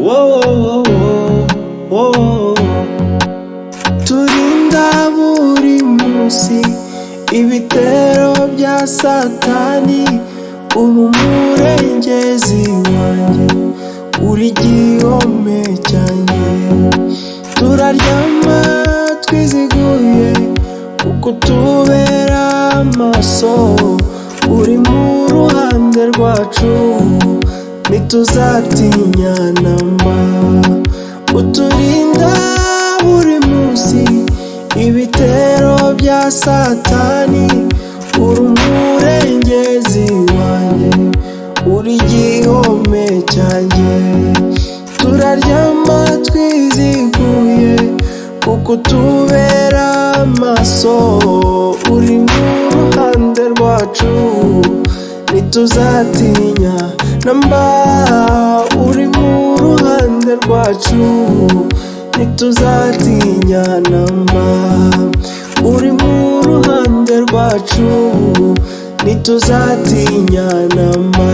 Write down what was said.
Woah, woah. Turinda buri munsi ibitero bya satani, uri umurengezi wanjye, uri igihome cyanjye. Turaryama twiziguye kuko tubera amaso, uri mu ruhande rwacu ntituzatinya namba. Uturinda buri munsi ibitero bya satani, uri umurengezi wanjye, uri igihome cyanjye. Turaryama twiziguye kuko tubera amaso, uri mu ruhande rwacu ntituzatinya namba. Uri mu ruhande rwacu ntituzatinya namba. Uri mu ruhande rwacu ntituzatinya namba.